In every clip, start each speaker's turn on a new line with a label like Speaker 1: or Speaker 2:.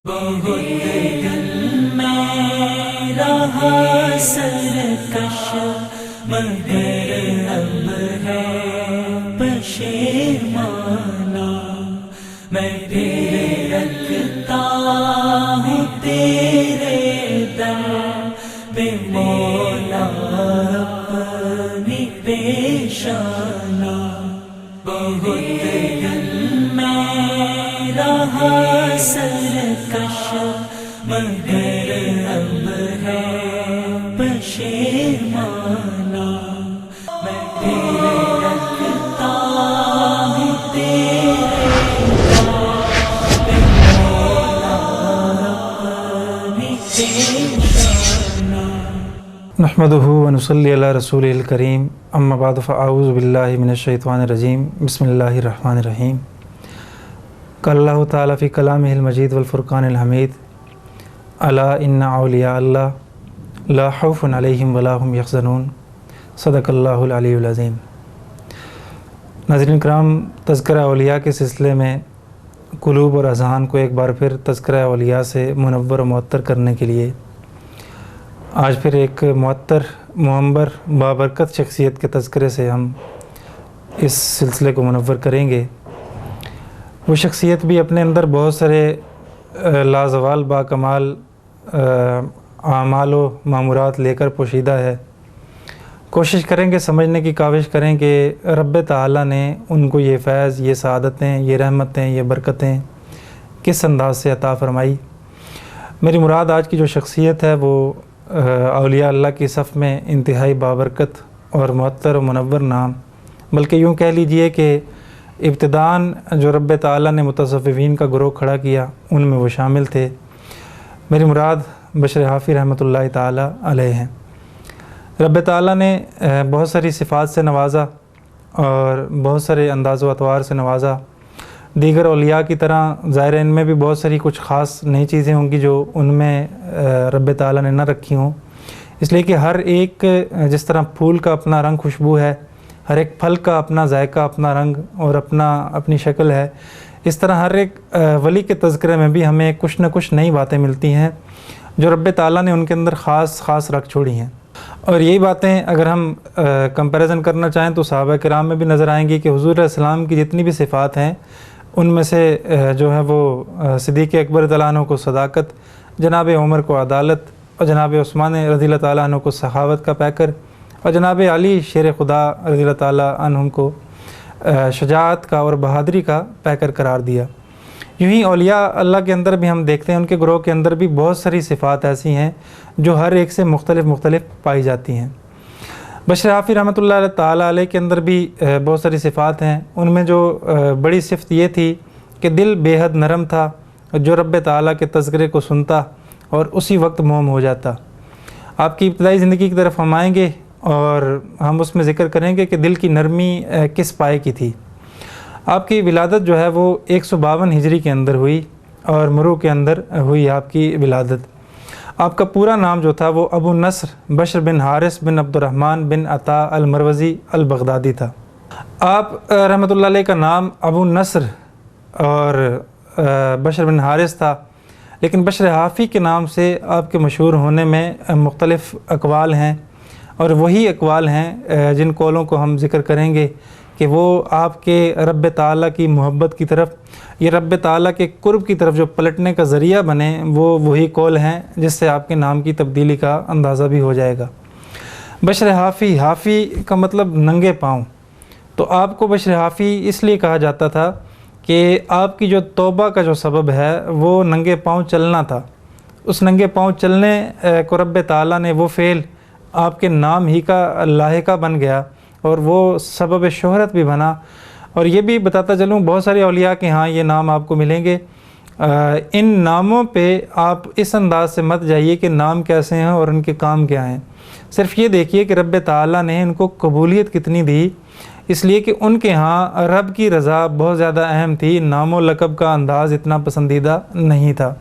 Speaker 1: بہت دل میں رہا سرکش مگر اب ہے پشیمانہ، میں تیرے رکھتا ہوں تیرے در بے مولا اپنی پیشانہ۔ بہت دل میں رہا سرکش مگر اب ہے پشیمانہ، میں تیرے رکھتا ہوں تیرے در بے مولا اپنی پیشانہ۔
Speaker 2: نحمدہ ونصلی علی رسول الکریم، اما بعد فاعوذ باللہ من الشیطان الرجیم، بسم اللہ الرحمن الرحیم۔ قال اللہ تعالیٰ فی کلامہ المجید والفرقان الحمید، الا ان اولیاء اللہ لا خوف علیہم ولا هم یحزنون، صدق اللہ العلی العظیم۔ ناظرین کرام، تذکرہ اولیاء کے سلسلے میں قلوب اور اذہان کو ایک بار پھر تذکرہ اولیاء سے منور و معطر کرنے کے لیے آج پھر ایک معطر، معمر، بابرکت شخصیت کے تذکرے سے ہم اس سلسلے کو منور کریں گے۔ وہ شخصیت بھی اپنے اندر بہت سارے لازوال باکمال اعمال و معمورات لے کر پوشیدہ ہے۔ کوشش کریں گے، سمجھنے کی کاوش کریں کہ رب تعالیٰ نے ان کو یہ فیض، یہ سعادتیں، یہ رحمتیں، یہ برکتیں کس انداز سے عطا فرمائی۔ میری مراد آج کی جو شخصیت ہے وہ اولیاء اللہ کی صف میں انتہائی بابرکت اور معطر و منور نام، بلکہ یوں کہہ لیجئے کہ ابتداً جو رب تعالیٰ نے متصوفین کا گروہ کھڑا کیا ان میں وہ شامل تھے۔ میری مراد بشر حافی رحمۃ اللہ تعالیٰ علیہ ہیں۔ رب تعالیٰ نے بہت ساری صفات سے نوازا اور بہت سارے انداز و اطوار سے نوازا۔ دیگر اولیاء کی طرح ظاہر ان میں بھی بہت ساری کچھ خاص نئی چیزیں ہوں گی جو ان میں رب تعالیٰ نے نہ رکھی ہوں، اس لیے کہ ہر ایک جس طرح پھول کا اپنا رنگ خوشبو ہے، ہر ایک پھل کا اپنا ذائقہ، اپنا رنگ اور اپنی شکل ہے، اس طرح ہر ایک ولی کے تذکرے میں بھی ہمیں کچھ نہ کچھ نئی باتیں ملتی ہیں جو رب تعالیٰ نے ان کے اندر خاص رکھ چھوڑی ہیں۔ اور یہی باتیں اگر ہم کمپیریزن کرنا چاہیں تو صحابہ کرام میں بھی نظر آئیں گی کہ حضور علیہ السلام کی جتنی بھی صفات ہیں ان میں سے جو ہے وہ صدیق اکبر رضی اللہ عنہ کو صداقت، جناب عمر کو عدالت، اور جناب عثمان رضی اللہ تعالیٰ عنہ کو سخاوت کا پیکر، اور جناب علی شیر خدا رضی اللہ تعالیٰ عنہ کو شجاعت کا اور بہادری کا پیکر قرار دیا۔ یوں ہی اولیاء اللہ کے اندر بھی ہم دیکھتے ہیں ان کے گروہ کے اندر بھی بہت ساری صفات ایسی ہیں جو ہر ایک سے مختلف پائی جاتی ہیں۔ بشر حافی رحمۃ اللہ تعالیٰ علیہ کے اندر بھی بہت ساری صفات ہیں۔ ان میں جو بڑی صفت یہ تھی کہ دل بے حد نرم تھا، جو رب تعالیٰ کے تذکرے کو سنتا اور اسی وقت موم ہو جاتا۔ آپ کی ابتدائی زندگی کی طرف ہم آئیں گے اور ہم اس میں ذکر کریں گے کہ دل کی نرمی کس پائے کی تھی۔ آپ کی ولادت جو ہے وہ 152 ہجری کے اندر ہوئی اور مرو کے اندر ہوئی آپ کی ولادت۔ آپ کا پورا نام جو تھا وہ ابو نصر بشر بن حارث بن عبد الرحمن بن عطا المروزی البغدادی تھا۔ آپ رحمۃ اللہ علیہ کا نام ابو نصر اور بشر بن حارث تھا، لیکن بشر حافی کے نام سے آپ کے مشہور ہونے میں مختلف اقوال ہیں، اور وہی اقوال ہیں جن قولوں کو ہم ذکر کریں گے کہ وہ آپ کے رب تعالیٰ کی محبت کی طرف، یہ رب تعالیٰ کے قرب کی طرف جو پلٹنے کا ذریعہ بنے، وہ وہی قول ہیں جس سے آپ کے نام کی تبدیلی کا اندازہ بھی ہو جائے گا۔ بشر حافی کا مطلب ننگے پاؤں، تو آپ کو بشر حافی اس لیے کہا جاتا تھا کہ آپ کی جو توبہ کا جو سبب ہے وہ ننگے پاؤں چلنا تھا۔ اس ننگے پاؤں چلنے کو رب تعالیٰ نے وہ فعل آپ کے نام ہی کا لاحقہ بن گیا اور وہ سبب شہرت بھی بنا۔ اور یہ بھی بتاتا چلوں بہت سارے اولیاء کے ہاں یہ نام آپ کو ملیں گے، ان ناموں پہ آپ اس انداز سے مت جائیے کہ نام کیسے ہیں اور ان کے کام کیا ہیں، صرف یہ دیکھیے کہ رب تعالیٰ نے ان کو قبولیت کتنی دی، اس لیے کہ ان کے ہاں رب کی رضا بہت زیادہ اہم تھی، نام و لقب کا انداز اتنا پسندیدہ نہیں تھا،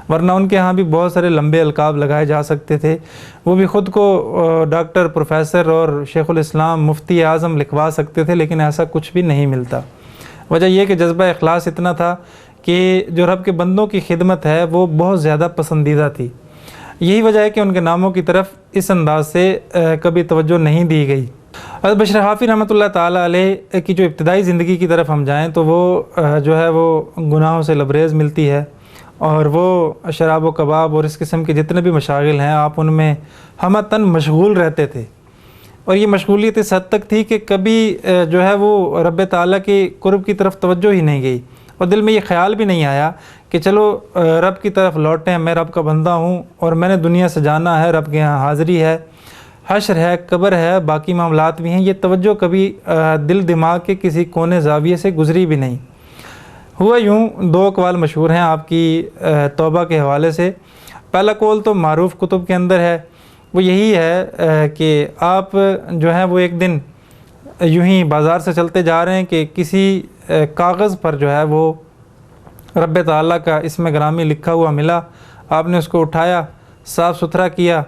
Speaker 2: ورنہ ان کے ہاں بھی بہت سارے لمبے القاب لگائے جا سکتے تھے، وہ بھی خود کو ڈاکٹر، پروفیسر اور شیخ الاسلام، مفتی اعظم لکھوا سکتے تھے، لیکن ایسا کچھ بھی نہیں ملتا۔ وجہ یہ کہ جذبہ اخلاص اتنا تھا کہ جو رب کے بندوں کی خدمت ہے وہ بہت زیادہ پسندیدہ تھی. یہی وجہ ہے کہ ان کے ناموں کی طرف اس انداز سے کبھی توجہ نہیں دی گئی. حضرت بشر حافی رحمۃ اللہ تعالیٰ علیہ کی جو ابتدائی زندگی کی طرف ہم جائیں تو وہ جو ہے وہ گناہوں سے لبریز ملتی ہے، اور وہ شراب و کباب اور اس قسم کے جتنے بھی مشاغل ہیں آپ ان میں ہمہ تن مشغول رہتے تھے. اور یہ مشغولیت اس حد تک تھی کہ کبھی جو ہے وہ رب تعالیٰ کے قرب کی طرف توجہ ہی نہیں گئی، اور دل میں یہ خیال بھی نہیں آیا کہ چلو رب کی طرف لوٹیں، میں رب کا بندہ ہوں اور میں نے دنیا سے جانا ہے، رب کے ہاں حاضری ہے، حشر ہے، قبر ہے، باقی معاملات بھی ہیں. یہ توجہ کبھی دل دماغ کے کسی کونے زاویے سے گزری بھی نہیں. ہوا یوں، 2 اقوال مشہور ہیں آپ کی توبہ کے حوالے سے. پہلا قول تو معروف کتب کے اندر ہے، وہ یہی ہے کہ آپ جو ہیں وہ ایک دن یوں ہی بازار سے چلتے جا رہے ہیں کہ کسی کاغذ پر جو ہے وہ رب تعالیٰ کا اسم گرامی لکھا ہوا ملا. آپ نے اس کو اٹھایا، صاف ستھرا کیا،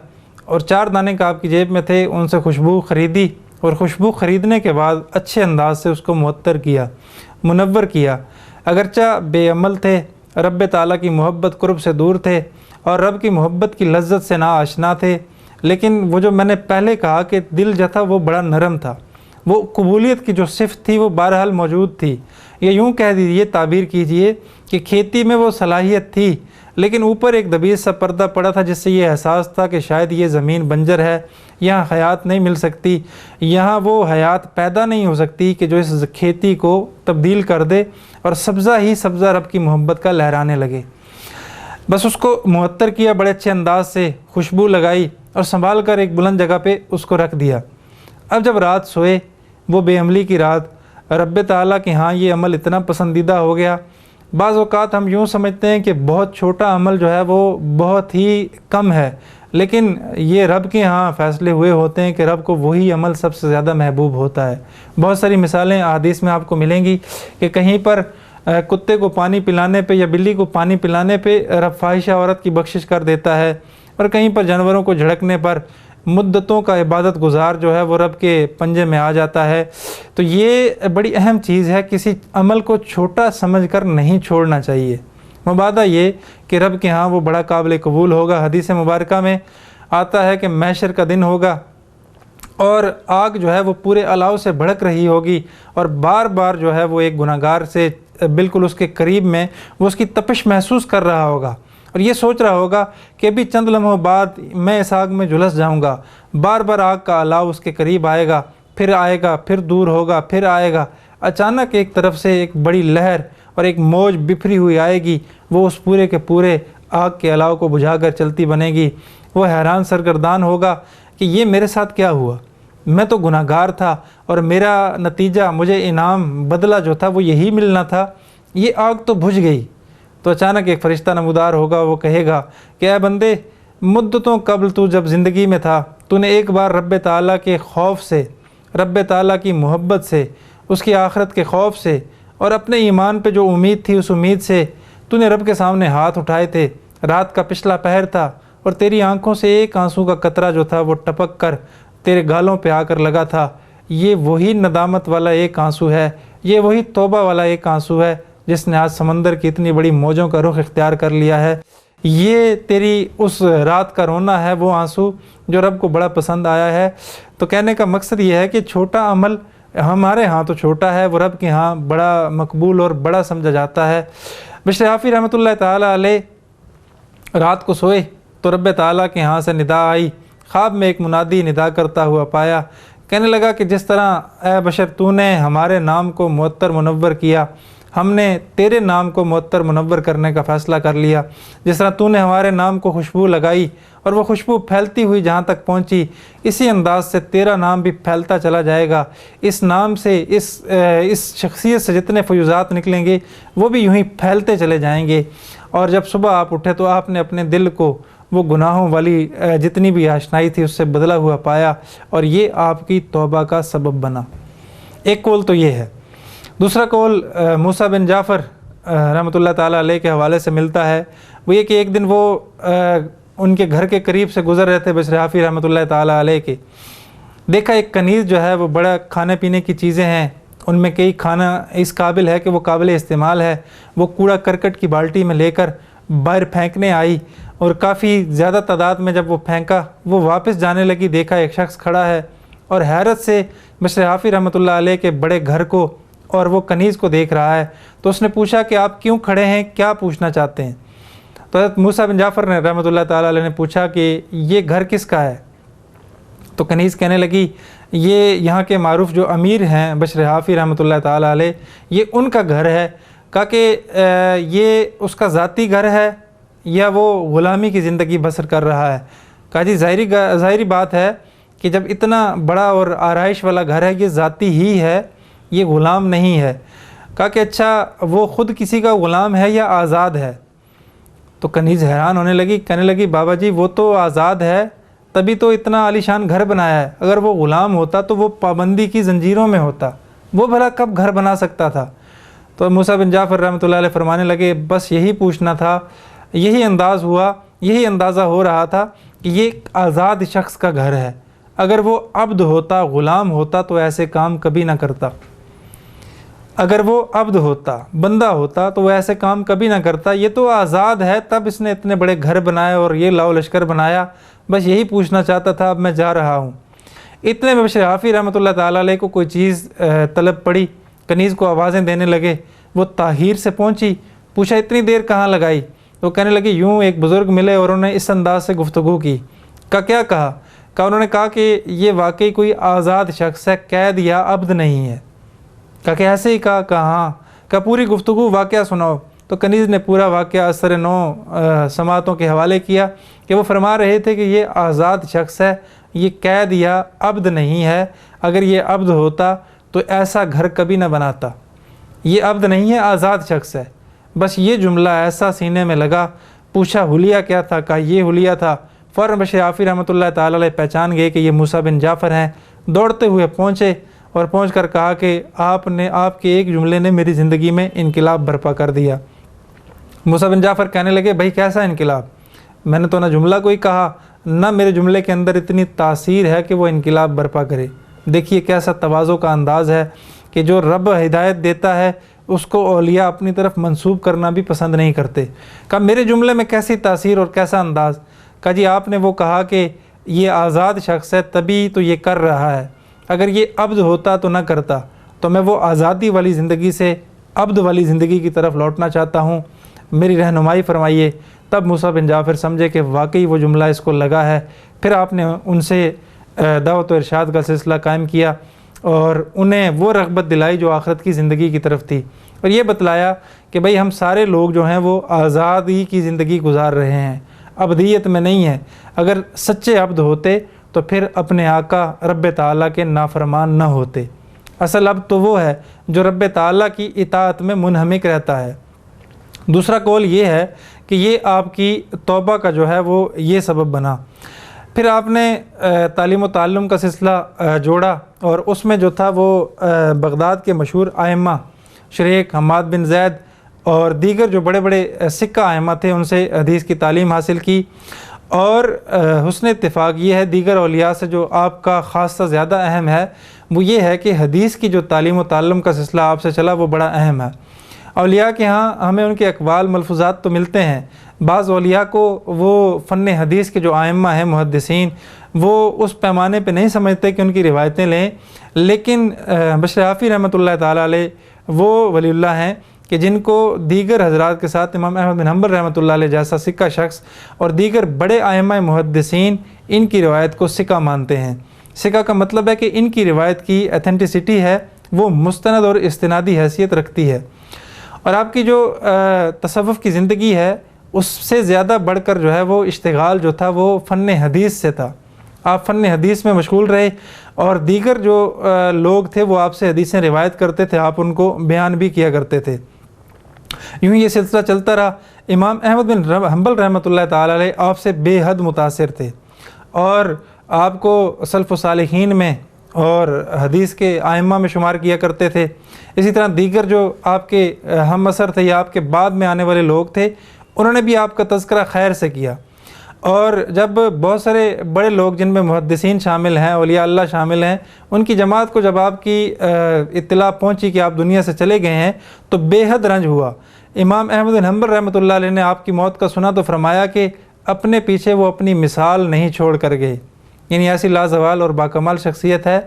Speaker 2: اور 4 دانے کا آپ کی جیب میں تھے، ان سے خوشبو خریدی، اور خوشبو خریدنے کے بعد اچھے انداز سے اس کو معطر کیا، منور کیا. اگرچہ بے عمل تھے، رب تعالیٰ کی محبت قرب سے دور تھے، اور رب کی محبت کی لذت سے نا آشنا تھے، لیکن وہ جو میں نے پہلے کہا کہ دل جو تھا وہ بڑا نرم تھا، وہ قبولیت کی جو صفت تھی وہ بہرحال موجود تھی. یہ یوں کہہ دیجیے، تعبیر کیجیے کہ کھیتی میں وہ صلاحیت تھی، لیکن اوپر ایک دبیز سا پردہ پڑا تھا جس سے یہ احساس تھا کہ شاید یہ زمین بنجر ہے، یہاں حیات نہیں مل سکتی، یہاں وہ حیات پیدا نہیں ہو سکتی کہ جو اس کھیتی کو تبدیل کر دے اور سبزہ ہی سبزہ رب کی محبت کا لہرانے لگے. بس اس کو معطر کیا بڑے اچھے انداز سے، خوشبو لگائی اور سنبھال کر ایک بلند جگہ پہ اس کو رکھ دیا. اب جب رات سوئے، وہ بے عملی کی رات، رب تعالیٰ کے ہاں یہ عمل اتنا پسندیدہ ہو گیا. بعض اوقات ہم یوں سمجھتے ہیں کہ بہت چھوٹا عمل جو ہے وہ بہت ہی کم ہے، لیکن یہ رب کے ہاں فیصلے ہوئے ہوتے ہیں کہ رب کو وہی عمل سب سے زیادہ محبوب ہوتا ہے. بہت ساری مثالیں احادیث میں آپ کو ملیں گی کہ کہیں پر کتے کو پانی پلانے پہ یا بلی کو پانی پلانے پہ رب فاحشہ عورت کی بخشش کر دیتا ہے، اور کہیں پر جانوروں کو جھڑکنے پر مدتوں کا عبادت گزار جو ہے وہ رب کے پنجے میں آ جاتا ہے. تو یہ بڑی اہم چیز ہے، کسی عمل کو چھوٹا سمجھ کر نہیں چھوڑنا چاہیے، مبادہ یہ کہ رب کے ہاں وہ بڑا قابل قبول ہوگا. حدیث مبارکہ میں آتا ہے کہ محشر کا دن ہوگا اور آگ جو ہے وہ پورے الاؤ سے بھڑک رہی ہوگی، اور بار بار جو ہے وہ ایک گناہگار سے بالکل اس کے قریب میں وہ اس کی تپش محسوس کر رہا ہوگا، اور یہ سوچ رہا ہوگا کہ ابھی چند لمحوں بعد میں اس آگ میں جھلس جاؤں گا. بار بار آگ کا الاؤ اس کے قریب آئے گا، پھر دور ہوگا، پھر آئے گا. اچانک ایک طرف سے ایک بڑی لہر اور ایک موج بکھری ہوئی آئے گی، وہ اس پورے کے پورے آگ کے الاؤ کو بجھا کر چلتی بنے گی. وہ حیران سرگردان ہوگا کہ یہ میرے ساتھ کیا ہوا، میں تو گناہ گار تھا اور میرا نتیجہ، مجھے انعام بدلہ جو تھا وہ یہی ملنا تھا، یہ آگ تو بجھ گئی. تو اچانک ایک فرشتہ نمودار ہوگا، وہ کہے گا کہ اے بندے، مدتوں قبل تو جب زندگی میں تھا تو نے ایک بار رب تعالیٰ کے خوف سے، رب تعالیٰ کی محبت سے، اس کی آخرت کے خوف سے اور اپنے ایمان پہ جو امید تھی اس امید سے تو نے رب کے سامنے ہاتھ اٹھائے تھے. رات کا پچھلا پہر تھا اور تیری آنکھوں سے ایک آنسو کا قطرہ جو تھا وہ ٹپک کر تیرے گالوں پہ آ کر لگا تھا. یہ وہی ندامت والا ایک آنسو ہے، یہ وہی توبہ والا ایک آنسو ہے جس نے آج سمندر کی اتنی بڑی موجوں کا رخ اختیار کر لیا ہے. یہ تیری اس رات کا رونا ہے، وہ آنسو جو رب کو بڑا پسند آیا ہے. تو کہنے کا مقصد یہ ہے کہ چھوٹا عمل ہمارے ہاں تو چھوٹا ہے، وہ رب کے ہاں بڑا مقبول اور بڑا سمجھا جاتا ہے. بشر حافی رحمۃ اللہ تعالیٰ علیہ رات کو سوئے تو رب تعالیٰ کے ہاں سے ندا آئی. خواب میں ایک منادی ندا کرتا ہوا پایا، کہنے لگا کہ جس طرح اے بشر تو نے ہمارے نام کو معطر منور کیا، ہم نے تیرے نام کو معطر منور کرنے کا فیصلہ کر لیا. جس طرح تو نے ہمارے نام کو خوشبو لگائی اور وہ خوشبو پھیلتی ہوئی جہاں تک پہنچی، اسی انداز سے تیرا نام بھی پھیلتا چلا جائے گا. اس نام سے، اس شخصیت سے جتنے فیوزات نکلیں گے وہ بھی یوں ہی پھیلتے چلے جائیں گے. اور جب صبح آپ اٹھے تو آپ نے اپنے دل کو وہ گناہوں والی جتنی بھی آشنائی تھی اس سے بدلا ہوا پایا، اور یہ آپ کی توبہ کا سبب بنا. ایک قول تو یہ ہے. دوسرا قول موسیٰ بن جعفر رحمۃ اللہ تعالیٰ علیہ کے حوالے سے ملتا ہے. وہ یہ کہ ایک دن وہ ان کے گھر کے قریب سے گزر رہے تھے بشر حافی رحمۃ اللہ تعالیٰ علیہ کے. دیکھا ایک کنیز جو ہے وہ بڑا کھانے پینے کی چیزیں ہیں، ان میں کئی کھانا اس قابل ہے کہ وہ قابل استعمال ہے، وہ کوڑا کرکٹ کی بالٹی میں لے کر باہر پھینکنے آئی، اور کافی زیادہ تعداد میں جب وہ پھینکا وہ واپس جانے لگی، دیکھا ایک شخص کھڑا ہے اور حیرت سے بشر حافظ رحمۃ اللہ علیہ کے بڑے گھر کو اور وہ کنیز کو دیکھ رہا ہے۔ تو اس نے پوچھا کہ آپ کیوں کھڑے ہیں، کیا پوچھنا چاہتے ہیں؟ تو حضرت موسیٰ بن جعفر نے رحمۃ اللہ تعالیٰ علیہ نے پوچھا کہ یہ گھر کس کا ہے؟ تو کنیز کہنے لگی یہ یہاں کے معروف جو امیر ہیں بشر حافظ رحمۃ اللہ تعالیٰ علیہ، یہ ان کا گھر ہے۔ کہا کہ یہ اس کا ذاتی گھر ہے یا وہ غلامی کی زندگی بسر کر رہا ہے؟ کہا جی ظاہری بات ہے کہ جب اتنا بڑا اور آرائش والا گھر ہے یہ ذاتی ہی ہے، یہ غلام نہیں ہے۔ کہا کہ اچھا وہ خود کسی کا غلام ہے یا آزاد ہے؟ تو کنیز حیران ہونے لگی، کہنے لگی بابا جی وہ تو آزاد ہے، تبھی تو اتنا عالیشان گھر بنایا ہے، اگر وہ غلام ہوتا تو وہ پابندی کی زنجیروں میں ہوتا، وہ بھلا کب گھر بنا سکتا تھا؟ تو موسیٰ بن جعفر رحمۃ اللہ علیہ فرمانے لگے بس یہی پوچھنا تھا، یہی انداز ہوا، یہی اندازہ ہو رہا تھا کہ یہ ایک آزاد شخص کا گھر ہے، اگر وہ عبد ہوتا، غلام ہوتا تو ایسے کام کبھی نہ کرتا، اگر وہ عبد ہوتا، بندہ ہوتا تو وہ ایسے کام کبھی نہ کرتا، یہ تو آزاد ہے تب اس نے اتنے بڑے گھر بنائے اور یہ لاؤ لشکر بنایا، بس یہی پوچھنا چاہتا تھا، اب میں جا رہا ہوں۔ اتنے میں بشر حافظ رحمۃ اللہ تعالیٰ علیہ کو کوئی چیز طلب پڑی، کنیز کو آوازیں دینے لگے، وہ طاہیر سے پہنچی، پوچھا اتنی دیر کہاں لگائی؟ تو کہنے لگی یوں ایک بزرگ ملے اور انہوں نے اس انداز سے گفتگو کی۔ کیا کہا؟ انہوں نے کہا کہ یہ واقعی کوئی آزاد شخص ہے، قید یا عبد نہیں ہے۔ کہ ایسے ہی کہا ہاں۔ پوری گفتگو واقعہ سناؤ۔ تو کنیز نے پورا واقعہ اثر 9 سماعتوں کے حوالے کیا کہ وہ فرما رہے تھے کہ یہ آزاد شخص ہے، یہ قید یا عبد نہیں ہے، اگر یہ عبد ہوتا تو ایسا گھر کبھی نہ بناتا، یہ عبد نہیں ہے، آزاد شخص ہے۔ بس یہ جملہ ایسا سینے میں لگا، پوچھا حلیہ کیا تھا؟ کہا یہ حلیہ تھا۔ فوراً بشر حافظ رحمۃ اللہ تعالیٰ علیہ پہچان گئے کہ یہ موسیٰ بن جعفر ہیں، دوڑتے ہوئے پہنچے اور پہنچ کر کہا کہ آپ کے ایک جملے نے میری زندگی میں انقلاب برپا کر دیا۔ موسیٰ بن جعفر کہنے لگے بھائی کیسا انقلاب؟ میں نے تو نہ جملہ کوئی کہا، نہ میرے جملے کے اندر اتنی تاثیر ہے کہ وہ انقلاب برپا کرے۔ دیکھیے کیسا تواضع کا انداز ہے کہ جو رب ہدایت دیتا ہے اس کو اولیاء اپنی طرف منسوب کرنا بھی پسند نہیں کرتے۔ کہا میرے جملے میں کیسی تاثیر اور کیسا انداز؟ کہا جی آپ نے وہ کہا کہ یہ آزاد شخص ہے تبھی تو یہ کر رہا ہے، اگر یہ عبد ہوتا تو نہ کرتا، تو میں وہ آزادی والی زندگی سے عبد والی زندگی کی طرف لوٹنا چاہتا ہوں، میری رہنمائی فرمائیے۔ تب موسیٰ بن جعفر سمجھے کہ واقعی وہ جملہ اس کو لگا ہے۔ پھر آپ نے ان سے دعوت و ارشاد کا سلسلہ قائم کیا اور انہیں وہ رغبت دلائی جو آخرت کی زندگی کی طرف تھی، اور یہ بتلایا کہ بھئی ہم سارے لوگ جو ہیں وہ آزادی کی زندگی گزار رہے ہیں، عبدیت میں نہیں ہیں۔ اگر سچے عبد ہوتے تو پھر اپنے آقا رب تعالیٰ کے نافرمان نہ ہوتے۔ اصل عبد تو وہ ہے جو رب تعالیٰ کی اطاعت میں منہمک رہتا ہے۔ دوسرا قول یہ ہے کہ یہ آپ کی توبہ کا جو ہے وہ یہ سبب بنا۔ پھر آپ نے تعلیم و تعلم کا سلسلہ جوڑا اور اس میں جو تھا وہ بغداد کے مشہور ائمہ شریک حماد بن زید اور دیگر جو بڑے بڑے سکہ ائمہ تھے ان سے حدیث کی تعلیم حاصل کی، اور حسن اتفاق یہ ہے دیگر اولیاء سے جو آپ کا خاصہ زیادہ اہم ہے وہ یہ ہے کہ حدیث کی جو تعلیم و تعلم کا سلسلہ آپ سے چلا وہ بڑا اہم ہے۔ اولیاء کے ہاں ہمیں ان کے اقوال ملفوظات تو ملتے ہیں، بعض اولیاء کو وہ فن حدیث کے جو ائمہ ہیں محدثین وہ اس پیمانے پہ نہیں سمجھتے کہ ان کی روایتیں لیں، لیکن بشر حافظ رحمۃ اللہ تعالیٰ علیہ وہ ولی اللہ ہیں کہ جن کو دیگر حضرات کے ساتھ امام احمد بن حنبل رحمۃ اللہ علیہ جیسا سکہ شخص اور دیگر بڑے ائمہ محدثین ان کی روایت کو سکہ مانتے ہیں۔ سکہ کا مطلب ہے کہ ان کی روایت کی ایتھنٹسٹی ہے وہ مستند اور استنادی حیثیت رکھتی ہے، اور آپ کی جو تصوف کی زندگی ہے اس سے زیادہ بڑھ کر جو ہے وہ اشتغال جو تھا وہ فن حدیث سے تھا۔ آپ فن حدیث میں مشغول رہے اور دیگر جو لوگ تھے وہ آپ سے حدیثیں روایت کرتے تھے، آپ ان کو بیان بھی کیا کرتے تھے۔ یوں یہ سلسلہ چلتا رہا۔ امام احمد بن حنبل رحمۃ اللہ تعالیٰ علیہ آپ سے بے حد متاثر تھے اور آپ کو سلف و صالحین میں اور حدیث کے ائمہ میں شمار کیا کرتے تھے۔ اسی طرح دیگر جو آپ کے ہم اثر تھے یا آپ کے بعد میں آنے والے لوگ تھے انہوں نے بھی آپ کا تذکرہ خیر سے کیا۔ اور جب بہت سارے بڑے لوگ جن میں محدثین شامل ہیں، اولیاء اللہ شامل ہیں، ان کی جماعت کو جب آپ کی اطلاع پہنچی کہ آپ دنیا سے چلے گئے ہیں تو بے حد رنج ہوا۔ امام احمد بن حنبل رحمۃ اللہ علیہ نے آپ کی موت کا سنا تو فرمایا کہ اپنے پیچھے وہ اپنی مثال نہیں چھوڑ کر گئے، یعنی ایسی لازوال اور باکمال شخصیت ہے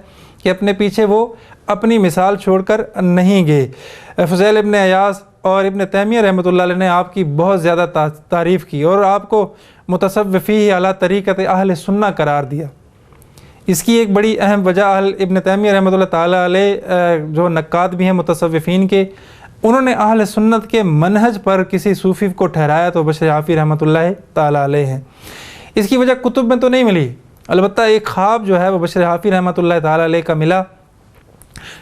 Speaker 2: کہ اپنے پیچھے وہ اپنی مثال چھوڑ کر نہیں گئے۔ فضیل ابن عیاض اور ابن تیمیہ رحمۃ اللہ علیہ نے آپ کی بہت زیادہ تعریف کی اور آپ کو متصوفی اعلیٰ طریقت اہل سنہ قرار دیا۔ اس کی ایک بڑی اہم وجہ ابن تیمیہ رحمۃ اللہ تعالیٰ علیہ جو نقاد بھی ہیں متصوفین کے، انہوں نے اہل سنت کے منہج پر کسی صوفی کو ٹھہرایا تو بشر حافی رحمۃ اللہ تعالیٰ علیہ ہیں۔ اس کی وجہ کتب میں تو نہیں ملی، البتہ ایک خواب جو ہے وہ بشر حافی رحمۃ اللہ تعالیٰ علیہ کا ملا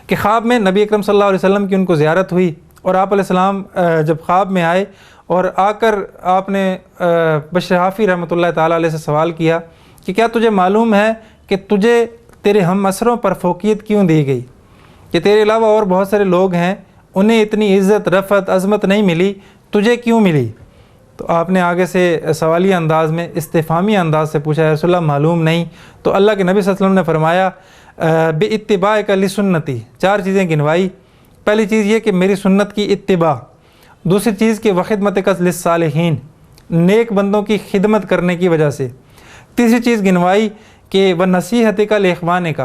Speaker 2: کہ خواب میں نبی اکرم صلی اللہ علیہ وسلم کی ان کو زیارت ہوئی، اور آپ علیہ السلام جب خواب میں آئے اور آ کر آپ نے بشر حافی رحمۃ اللہ تعالیٰ علیہ سے سوال کیا کہ کیا تجھے معلوم ہے کہ تجھے تیرے ہم عصروں پر فوقیت کیوں دی گئی، کہ تیرے علاوہ اور بہت سارے لوگ ہیں انہیں اتنی عزت، رفعت، عظمت نہیں ملی، تجھے کیوں ملی؟ تو آپ نے آگے سے سوالیہ انداز میں، استفہامی انداز سے پوچھا، یا رسول اللہ معلوم نہیں۔ تو اللہ کے نبی صلی اللہ علیہ وسلم نے فرمایا بِاتِّبَاعِکَ لِسُنَّتِی، 4 چیزیں گنوائی۔ پہلی چیز یہ کہ میری سنت کی اتباع، دوسری چیز کہ وَخِدْمَتِکَ لِلصَّالِحِین، نیک بندوں کی خدمت کرنے کی وجہ سے، تیسری چیز گنوائی کہ وَنَصِیحَتِکَ لِإِخْوَانِکَ،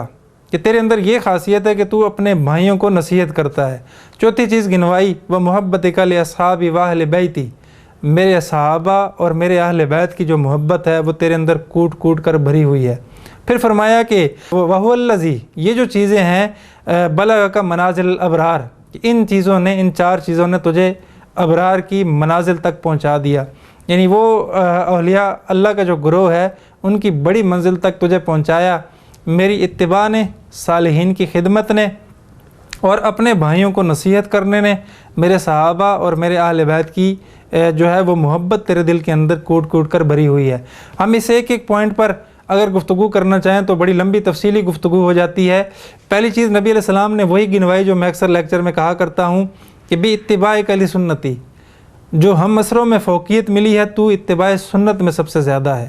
Speaker 2: کہ تیرے اندر یہ خاصیت ہے کہ تو اپنے بھائیوں کو نصیحت کرتا ہے، چوتھی چیز گنوائی وَمُحَبَّتِکَ لِأَصْحَابِ وَأَہْلِ بَیْتِی، میرے صحابہ اور میرے اہل بیت کی جو محبت ہے وہ تیرے اندر کوٹ کوٹ کر بھری ہوئی ہے۔ پھر فرمایا کہ وَهُوَ الَّذِی، یہ جو چیزیں ہیں بَلَغَکَ مَنَازِلَ الْأَبْرَار، ان چیزوں نے، ان 4 چیزوں نے تجھے ابرار کی منازل تک پہنچا دیا، یعنی وہ اولیاء اللہ کا جو گروہ ہے ان کی بڑی منزل تک تجھے پہنچایا، میری اتباع نے، صالحین کی خدمت نے، اور اپنے بھائیوں کو نصیحت کرنے نے، میرے صحابہ اور میرے اہل بیت کی جو ہے وہ محبت تیرے دل کے اندر کوٹ کوٹ کر بھری ہوئی ہے۔ ہم اس ایک ایک پوائنٹ پر اگر گفتگو کرنا چاہیں تو بڑی لمبی تفصیلی گفتگو ہو جاتی ہے۔ پہلی چیز نبی علیہ السلام نے وہی گنوائی جو میں اکثر لیکچر میں کہا کرتا ہوں کہ بِاتِّبَاعِکَ لِسُنَّتِی، جو ہم عصروں میں فوقیت ملی ہے تو اتباع سنت میں سب سے زیادہ ہے۔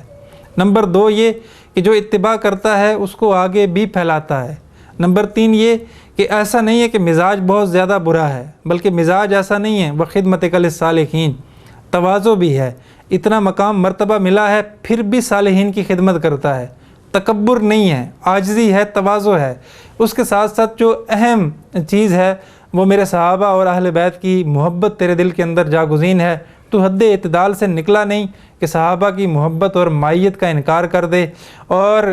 Speaker 2: نمبر 2 یہ کہ جو اتباع کرتا ہے اس کو آگے بھی پھیلاتا ہے۔ نمبر 3 یہ کہ ایسا نہیں ہے کہ مزاج بہت زیادہ برا ہے، بلکہ مزاج ایسا نہیں ہے، وَخِدْمَتِکَ لِلصَّالِحِین، تواضع بھی ہے، اتنا مقام مرتبہ ملا ہے پھر بھی صالحین کی خدمت کرتا ہے، تکبر نہیں ہے، عاجزی ہے، تواضع ہے۔ اس کے ساتھ ساتھ جو اہم چیز ہے وہ میرے صحابہ اور اہل بیت کی محبت تیرے دل کے اندر جاگزین ہے، تو حد اعتدال سے نکلا نہیں کہ صحابہ کی محبت اور معیت کا انکار کر دے، اور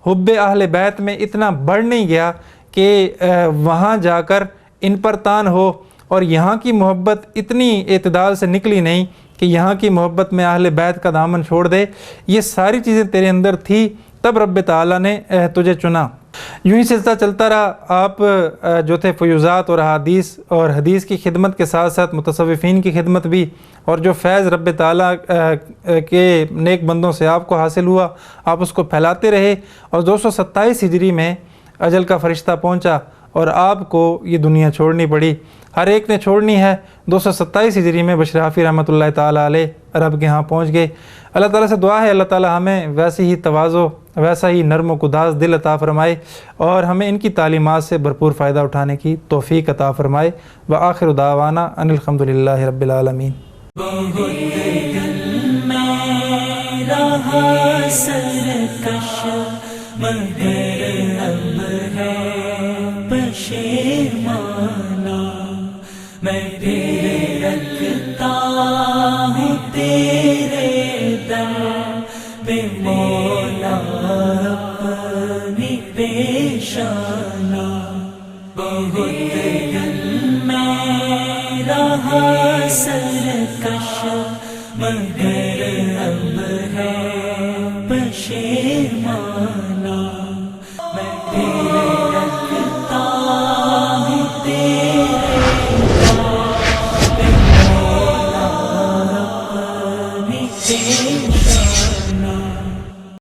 Speaker 2: حب اہل بیت میں اتنا بڑھ نہیں گیا کہ وہاں جا کر ان پر تان ہو، اور یہاں کی محبت اتنی اعتدال سے نکلی نہیں کہ یہاں کی محبت میں اہل بیت کا دامن چھوڑ دے۔ یہ ساری چیزیں تیرے اندر تھی، تب رب تعالیٰ نے تجھے چنا۔ یوں ہی سلسلہ چلتا رہا، آپ جو تھے فیوزات اور احادیث اور حدیث کی خدمت کے ساتھ ساتھ متصوفین کی خدمت بھی، اور جو فیض رب تعالیٰ کے نیک بندوں سے آپ کو حاصل ہوا آپ اس کو پھیلاتے رہے، اور 227 ہجری میں اجل کا فرشتہ پہنچا اور آپ کو یہ دنیا چھوڑنی پڑی۔ ہر ایک نے چھوڑنی ہے۔ 227 ہجری میں بشر حافی رحمۃ اللہ تعالیٰ علیہ رب کے ہاں پہنچ گئے۔ اللہ تعالیٰ سے دعا ہے اللہ تعالیٰ ہمیں ویسے ہی تواضع، ویسا ہی نرم و گداز دل عطا فرمائے، اور ہمیں ان کی تعلیمات سے بھرپور فائدہ اٹھانے کی توفیق عطا فرمائے۔ وآخر دعوانا ان الحمد للہ رب العالمین۔
Speaker 1: بہت دل میں رہا سرکش مگر اب ہے پشیمانہ، میں پھر رکھتا ہوں تیرے در پہ مولا اپنی پیشانہ۔ بہت دل میں رہا سرکش مگر اب ہے پشیمانہ،